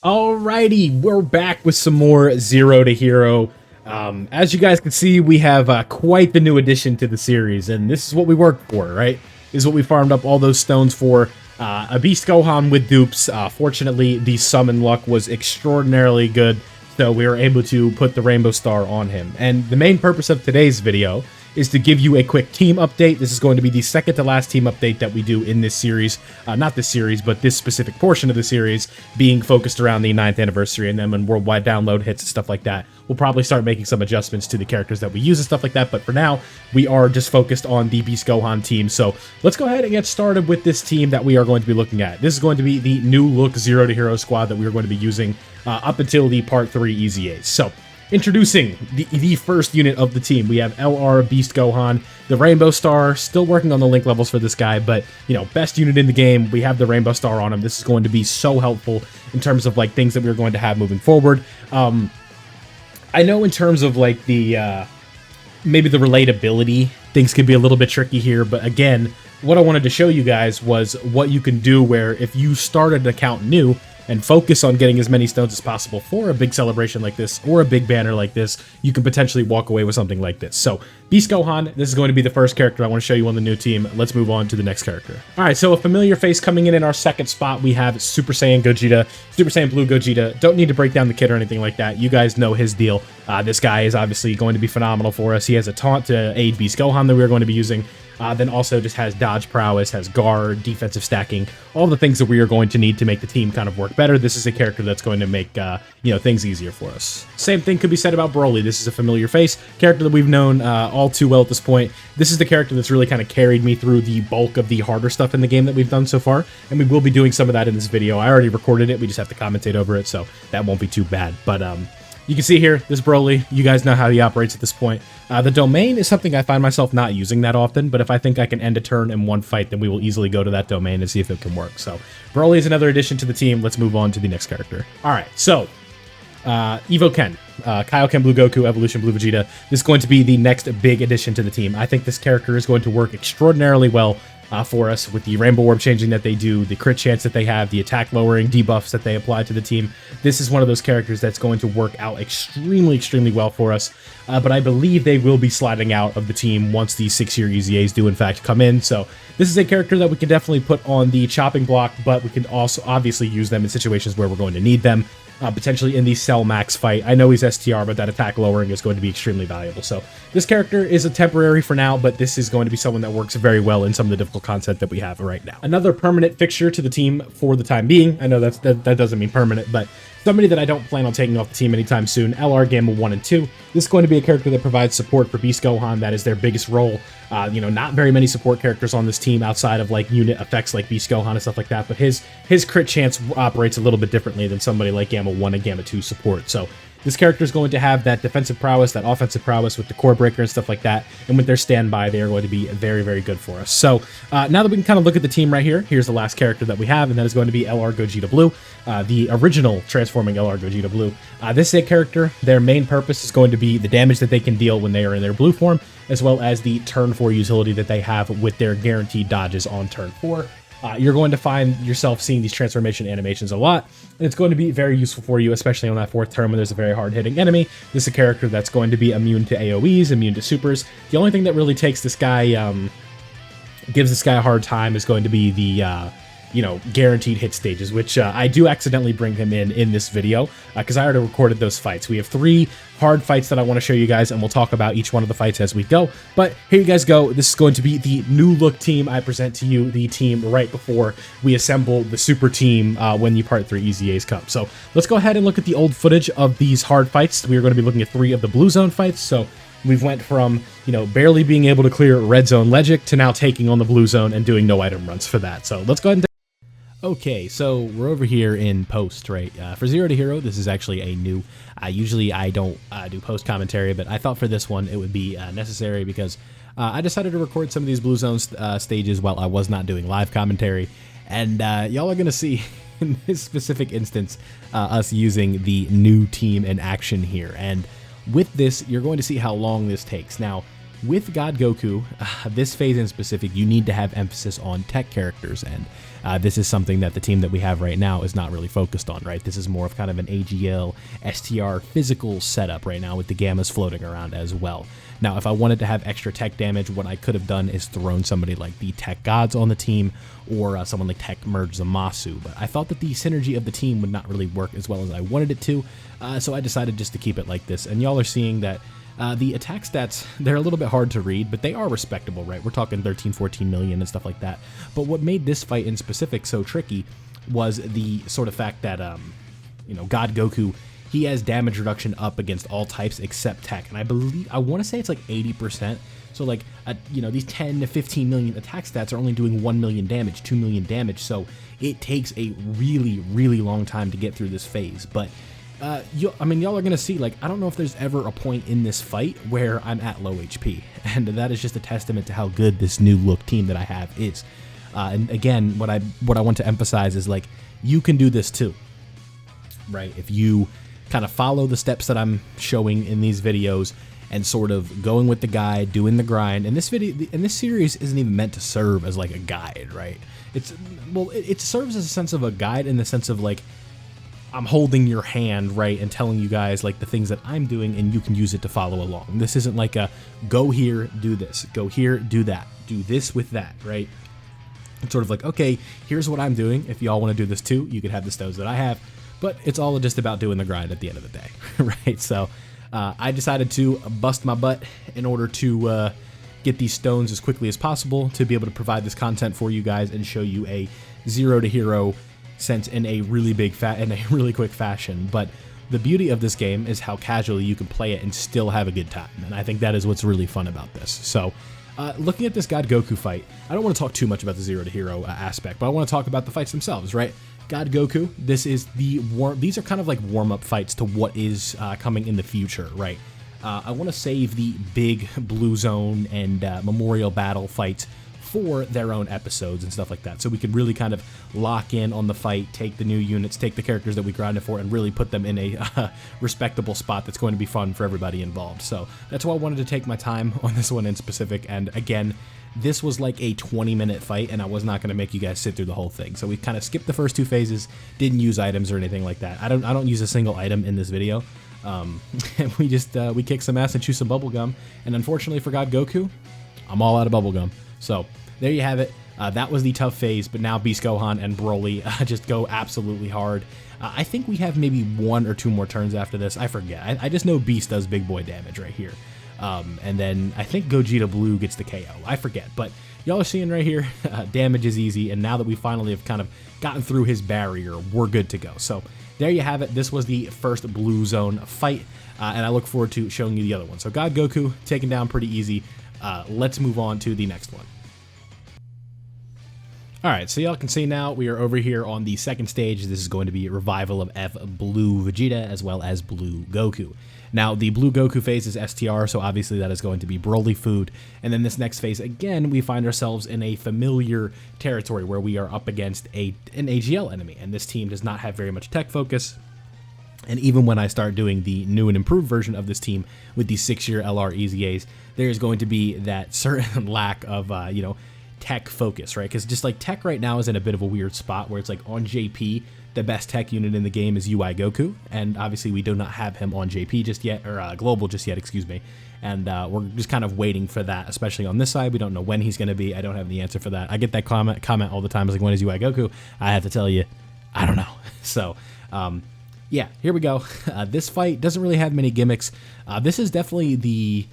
Alrighty, we're back with some more Zero to Hero. As you guys can see, we have quite the new addition to the series, and this is what we worked for, right? This is what we farmed up all those stones for. A Beast Gohan with dupes. Fortunately, the summon luck was extraordinarily good, so we were able to put the Rainbow Star on him. And the main purpose of today's video is to give you a quick team update. This is going to be the second to last team update that we do in this series. Not this series, but this specific portion of the series being focused around the 9th anniversary, and then when worldwide download hits and stuff like that, we'll probably start making some adjustments to the characters that we use and stuff like that. But for now, we are just focused on the Beast Gohan team. So let's go ahead and get started with this team that we are going to be looking at. This is going to be the new look Zero to Hero squad that we are going to be using up until the Part 3 EZAs. So introducing the first unit of the team, we have LR Beast Gohan, the Rainbow Star. Still working on the link levels for this guy, but you know, best unit in the game. We have the Rainbow Star on him. This is going to be so helpful in terms of like things that we're going to have moving forward. I know in terms of like the maybe the relatability, things could be a little bit tricky here, but again, what I wanted to show you guys was what you can do where if you started an account new and focus on getting as many stones as possible for a big celebration like this or a big banner like this, you can potentially walk away with something like this. So Beast Gohan, this is going to be the first character I want to show you on the new team. Let's move on to the next character. All right, so a familiar face coming in our second spot, we have Super Saiyan Gogeta, Super Saiyan Blue Gogeta. Don't need to break down the kit or anything like that. You guys know his deal. This guy is obviously going to be phenomenal for us. He has a taunt to aid Beast Gohan that we're going to be using. Then also just has dodge prowess, has guard, defensive stacking, all the things that we are going to need to make the team kind of work better. This is a character that's going to make you know, things easier for us. Same thing could be said about Broly. This is a familiar face, character that we've known all too well at this point. This is the character that's really kind of carried me through the bulk of the harder stuff in the game that we've done so far, and we will be doing some of that in this video. I already recorded it, we just have to commentate over it, so that won't be too bad. But you can see here, this Broly, you guys know how he operates at this point. The domain is something I find myself not using that often, but if I think I can end a turn in one fight, then we will easily go to that domain and see if it can work. So Broly is another addition to the team. Let's move on to the next character. All right, so Evo Ken, Kaio Ken Blue Goku, Evolution Blue Vegeta. This is going to be the next big addition to the team. I think this character is going to work extraordinarily well for us with the Rainbow Orb changing that they do, the crit chance that they have, the attack lowering debuffs that they apply to the team. This is one of those characters that's going to work out extremely, extremely well for us. But I believe they will be sliding out of the team once the 6-year EZAs do in fact come in. So this is a character that we can definitely put on the chopping block, but we can also obviously use them in situations where we're going to need them. Potentially in the Cell Max fight. I know he's STR, but that attack lowering is going to be extremely valuable. So this character is a temporary for now, but this is going to be someone that works very well in some of the difficult content that we have right now. Another permanent fixture to the team for the time being. I know that doesn't mean permanent, but somebody that I don't plan on taking off the team anytime soon, LR Gamma 1 and 2. This is going to be a character that provides support for Beast Gohan. That is their biggest role. You know, not very many support characters on this team outside of like unit effects like Beast Gohan and stuff like that, but his crit chance operates a little bit differently than somebody like Gamma 1 and Gamma 2 support. So this character is going to have that defensive prowess, that offensive prowess with the core breaker and stuff like that, and with their standby, they are going to be very, very good for us. So now that we can kind of look at the team right here, here's the last character that we have, and that is going to be LR Gogeta Blue, the original transforming LR Gogeta Blue. This is a character, their main purpose is going to be the damage that they can deal when they are in their blue form, as well as the turn 4 utility that they have with their guaranteed dodges on turn 4. You're going to find yourself seeing these transformation animations a lot, and it's going to be very useful for you, especially on that 4th turn when there's a very hard-hitting enemy. This is a character that's going to be immune to AoEs, immune to supers. The only thing that really takes this guy, gives this guy a hard time is going to be the, you know, guaranteed hit stages, which I do accidentally bring him in this video, because I already recorded those fights. We have 3 hard fights that I want to show you guys, and we'll talk about each one of the fights as we go. But here you guys go. This is going to be the new look team. I present to you the team right before we assemble the super team when the Part 3 EZAs come. So let's go ahead and look at the old footage of these hard fights. We are going to be looking at 3 of the blue zone fights. So we've went from, you know, barely being able to clear red zone Legic to now taking on the blue zone and doing no item runs for that. So let's go ahead and okay, so we're over here in post, right? For Zero to Hero, this is actually a new, usually I don't do post commentary, but I thought for this one it would be necessary because I decided to record some of these Blue Zone stages while I was not doing live commentary, and y'all are going to see in this specific instance us using the new team in action here, and with this, you're going to see how long this takes. Now, with God Goku, this phase in specific, you need to have emphasis on tech characters, and this is something that the team that we have right now is not really focused on, right? This is more of kind of an AGL, STR physical setup right now with the Gammas floating around as well. Now, if I wanted to have extra tech damage, what I could have done is thrown somebody like the Tech Gods on the team, or someone like Tech Merge Zamasu, but I thought that the synergy of the team would not really work as well as I wanted it to, so I decided just to keep it like this, and y'all are seeing that the attack stats, they're a little bit hard to read, but they are respectable, right? We're talking 13, 14 million and stuff like that. But what made this fight in specific so tricky was the sort of fact that, you know, God Goku, he has damage reduction up against all types except tech. And I want to say it's like 80%. So like, you know, these 10 to 15 million attack stats are only doing 1 million damage, 2 million damage. So it takes a really, really long time to get through this phase. But I mean, y'all are going to see, like, I don't know if there's ever a point in this fight where I'm at low HP, and that is just a testament to how good this new look team that I have is. And again, what I want to emphasize is, like, you can do this too, right? If you kind of follow the steps that I'm showing in these videos and sort of going with the guide, doing the grind, and this series isn't even meant to serve as like a guide, right? It serves as a sense of a guide in the sense of, like, I'm holding your hand, right, and telling you guys, like, the things that I'm doing, and you can use it to follow along. This isn't like a go here, do this, go here, do that, do this with that, right? It's sort of like, okay, here's what I'm doing. If y'all want to do this too, you can have the stones that I have, but it's all just about doing the grind at the end of the day, right? So I decided to bust my butt in order to get these stones as quickly as possible to be able to provide this content for you guys and show you a zero to hero sense in a really really quick fashion. But the beauty of this game is how casually you can play it and still have a good time, and I think that is what's really fun about this. So looking at this God Goku fight, I don't want to talk too much about the zero to hero aspect, but I want to talk about the fights themselves, right? God Goku, these are kind of like warm-up fights to what is coming in the future, right? I want to save the big Blue Zone and Memorial Battle fights for their own episodes and stuff like that, so we could really kind of lock in on the fight, take the new units, take the characters that we grinded for, and really put them in a respectable spot that's going to be fun for everybody involved. So that's why I wanted to take my time on this one in specific, and again, this was like a 20-minute fight, and I was not going to make you guys sit through the whole thing. So we kind of skipped the first two phases, didn't use items or anything like that. I don't use a single item in this video. And we just we kick some ass and chew some bubblegum, and unfortunately for God Goku, I'm all out of bubblegum. So there you have it. That was the tough phase, but now Beast Gohan and Broly just go absolutely hard. I think we have maybe 1 or 2 more turns after this. I forget. I just know Beast does big boy damage right here. And then I think Gogeta Blue gets the KO. I forget. But y'all are seeing right here, damage is easy. And now that we finally have kind of gotten through his barrier, we're good to go. So there you have it. This was the first Blue Zone fight. And I look forward to showing you the other one. So God Goku taken down pretty easy. Let's move on to the next one. Alright, so y'all can see now we are over here on the second stage. This is going to be a revival of F Blue Vegeta as well as Blue Goku. Now, the Blue Goku phase is STR, so obviously that is going to be Broly food. And then this next phase, again, we find ourselves in a familiar territory where we are up against an AGL enemy. And this team does not have very much tech focus. And even when I start doing the new and improved version of this team with the 6-year LR EZAs, there's going to be that certain lack of, you know, tech focus, right? Because just like tech right now is in a bit of a weird spot where it's like on JP, the best tech unit in the game is UI Goku, and obviously we do not have him on JP just yet, or Global just yet, excuse me, and we're just kind of waiting for that, especially on this side. We don't know when he's going to be. I don't have the answer for that. I get that comment all the time. It's like, when is UI Goku? I have to tell you, I don't know. So, yeah, here we go. This fight doesn't really have many gimmicks. This is definitely the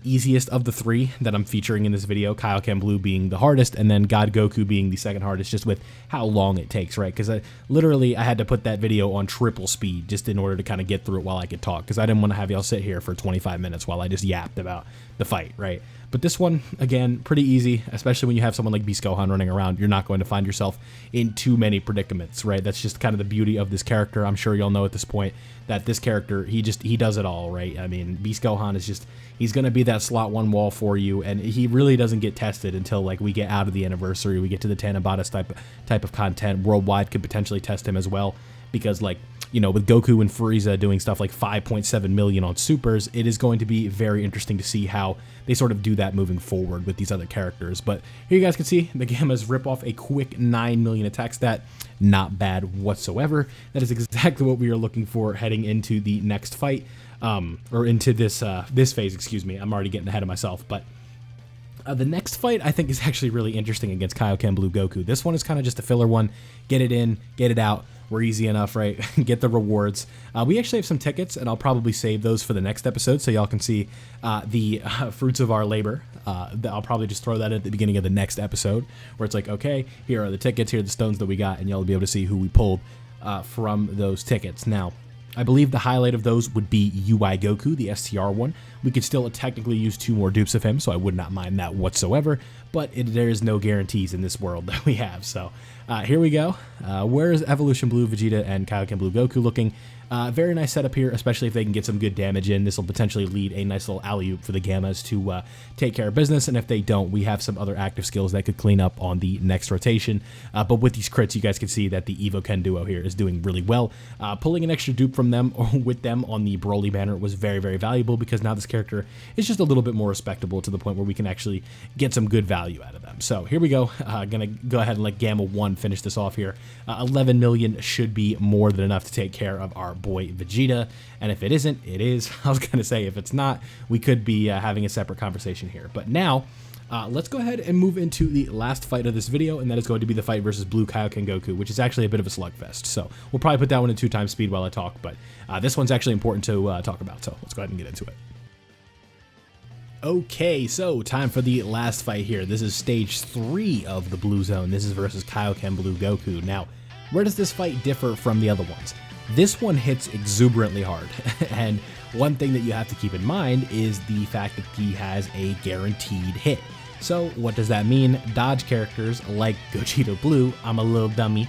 easiest of the 3 that I'm featuring in this video, Kaio Ken Blue being the hardest, and then God Goku being the second hardest, just with how long it takes, right? Because literally I had to put that video on triple speed just in order to kind of get through it while I could talk, because I didn't want to have y'all sit here for 25 minutes while I just yapped about the fight, right? But this one, again, pretty easy, especially when you have someone like Beast Gohan running around. You're not going to find yourself in too many predicaments, right? That's just kind of the beauty of this character. I'm sure y'all know at this point that this character, he does it all, right? I mean, Beast Gohan is just, he's going to be that slot 1 wall for you, and he really doesn't get tested until, like, we get out of the anniversary, we get to the Tanabatas type of content. Worldwide could potentially test him as well. because like, you know, with Goku and Frieza doing stuff like 5.7 million on supers, it is going to be very interesting to see how they sort of do that moving forward with these other characters. But here you guys can see the Gammas rip off a quick 9 million attack stat. Not bad whatsoever. That is exactly what we are looking for heading into the next fight, or into this this phase, excuse me. I'm already getting ahead of myself, but the next fight I think is actually really interesting against Kaio Ken Blue Goku. This one is kind of just a filler one. Get it in, get it out. We're easy enough, right? Get the rewards. We actually have some tickets, and I'll probably save those for the next episode so y'all can see the fruits of our labor. I'll probably just throw that at the beginning of the next episode, where it's like, okay, here are the tickets, here are the stones that we got, and y'all will be able to see who we pulled from those tickets. Now, I believe the highlight of those would be UI Goku, the STR one. We could still technically use 2 more dupes of him, so I would not mind that whatsoever, but there is no guarantees in this world that we have. So here we go. Where is Evolution Blue Vegeta and Kaio Ken Blue Goku looking? Very nice setup here, especially if they can get some good damage in. This will potentially lead a nice little alley-oop for the Gammas to take care of business, and if they don't, we have some other active skills that could clean up on the next rotation. But with these crits, you guys can see that the Evo Ken duo here is doing really well. Pulling an extra dupe from them or with them on the Broly banner was very, very valuable, because now this character is just a little bit more respectable to the point where we can actually get some good value out of them. So here we go. Gonna go ahead and let Gamma 1 finish this off here. 11 million should be more than enough to take care of our boy Vegeta, and if it isn't, it is. I was gonna say, if it's not, we could be having a separate conversation here. But now, let's go ahead and move into the last fight of this video, and that is going to be the fight versus Blue Kaio Ken Goku, which is actually a bit of a slugfest. So we'll probably put that one in 2x speed while I talk, but this one's actually important to talk about, so let's go ahead and get into it. Okay, so time for the last fight here. This is stage 3 of the Blue Zone. This is versus Kaio Ken Blue Goku. Now, where does this fight differ from the other ones? This one hits exuberantly hard, and one thing that you have to keep in mind is the fact that he has a guaranteed hit. So what does that mean? Dodge characters like Gogeta Blue, I'm a little dummy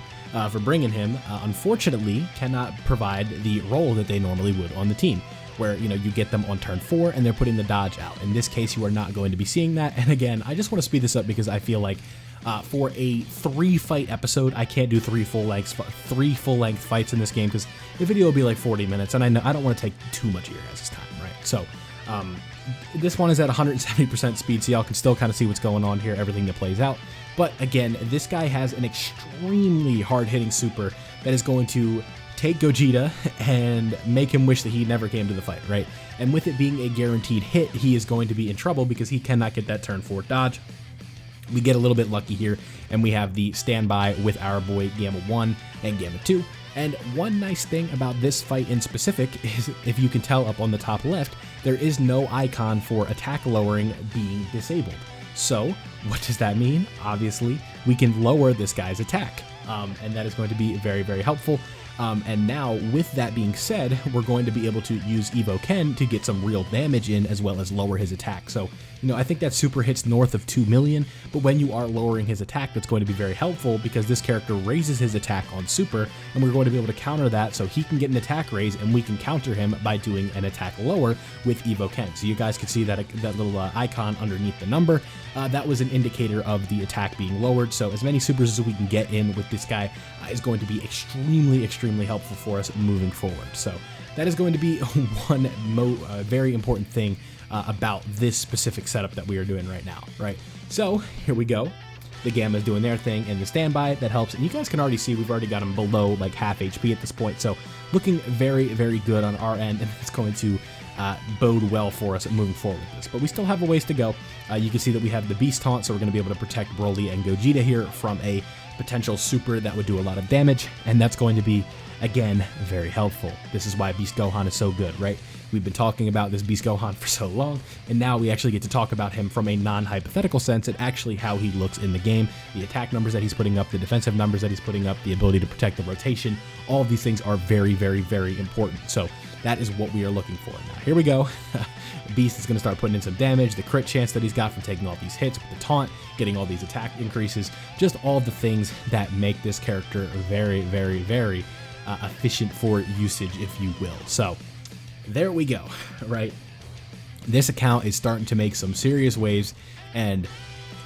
for bringing him, unfortunately cannot provide the role that they normally would on the team, where, you know, you get them on turn 4 and they're putting the dodge out. In this case, you are not going to be seeing that. And again, I just want to speed this up because I feel like for a 3-fight episode, I can't do 3 full-length fights in this game, because the video will be like 40 minutes, and I know I don't want to take too much of your guys' time, right? So this one is at 170% speed, so y'all can still kind of see what's going on here, everything that plays out. But again, this guy has an extremely hard-hitting super that is going to take Gogeta and make him wish that he never came to the fight, right? And with it being a guaranteed hit, he is going to be in trouble because he cannot get that turn 4 dodge. We get a little bit lucky here, and we have the standby with our boy Gamma 1 and Gamma 2. And one nice thing about this fight in specific is, if you can tell up on the top left, there is no icon for attack lowering being disabled. So what does that mean? Obviously, we can lower this guy's attack, and that is going to be very, very helpful. And now, with that being said, we're going to be able to use Evo Ken to get some real damage in, as well as lower his attack. So, you know, I think that super hits north of 2 million, but when you are lowering his attack, that's going to be very helpful, because this character raises his attack on super, and we're going to be able to counter that, so he can get an attack raise, and we can counter him by doing an attack lower with Evo Ken. So you guys can see that little icon underneath the number. That was an indicator of the attack being lowered, so as many supers as we can get in with this guy is going to be extremely, extremely helpful for us moving forward. So that is going to be one very important thing about this specific setup that we are doing right now, right? So here we go. The Gamma is doing their thing in the standby. That helps. And you guys can already see we've already got them below like half HP at this point. So looking very, very good on our end, and it's going to bode well for us moving forward with this. But we still have a ways to go. You can see that we have the Beast Taunt, so we're going to be able to protect Broly and Gogeta here from a potential super that would do a lot of damage, and that's going to be, again, very helpful. This is why Beast Gohan is so good, right? We've been talking about this Beast Gohan for so long, and now we actually get to talk about him from a non-hypothetical sense and actually how he looks in the game. The attack numbers that he's putting up, the defensive numbers that he's putting up, the ability to protect the rotation, all of these things are very, very, very important. So that is what we are looking for. Now, here we go. Beast is going to start putting in some damage, the crit chance that he's got from taking all these hits with the taunt, getting all these attack increases, just all the things that make this character very, very, very efficient for usage, if you will. So there we go, right? This account is starting to make some serious waves, and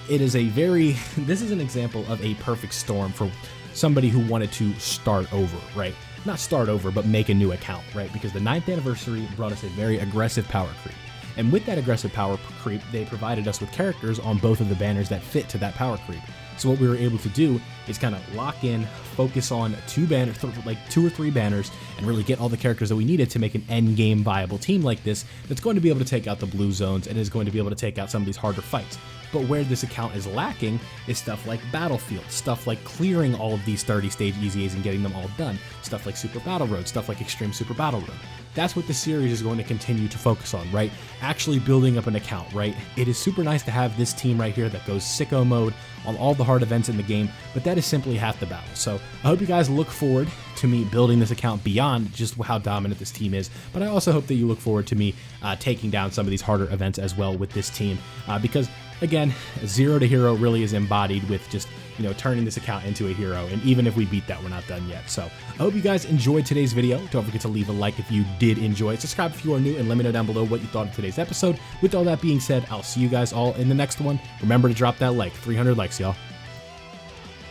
it is this is an example of a perfect storm for somebody who wanted to start over, right? not start over, but make a new account, right? Because the 9th anniversary brought us a very aggressive power creep. And with that aggressive power creep, they provided us with characters on both of the banners that fit to that power creep. So what we were able to do is kind of lock in, focus on 2 banners, like 2 or 3 banners, and really get all the characters that we needed to make an end game viable team like this that's going to be able to take out the blue zones and is going to be able to take out some of these harder fights. But where this account is lacking is stuff like Battlefield, stuff like clearing all of these 30-stage EZAs and getting them all done, stuff like Super Battle Road, stuff like Extreme Super Battle Road. That's what the series is going to continue to focus on, right? Actually building up an account, right? It is super nice to have this team right here that goes sicko mode on all the hard events in the game, but that is simply half the battle. So I hope you guys look forward to me building this account beyond just how dominant this team is, but I also hope that you look forward to me taking down some of these harder events as well with this team, because again, 0 to hero really is embodied with just, you know, turning this account into a hero, and even if we beat that, we're not done yet. So I hope you guys enjoyed today's video. Don't forget to leave a like if you did enjoy it. Subscribe if you are new, and let me know down below what you thought of today's episode. With all that being said, I'll see you guys all in the next one. Remember to drop that like. 300 likes, y'all.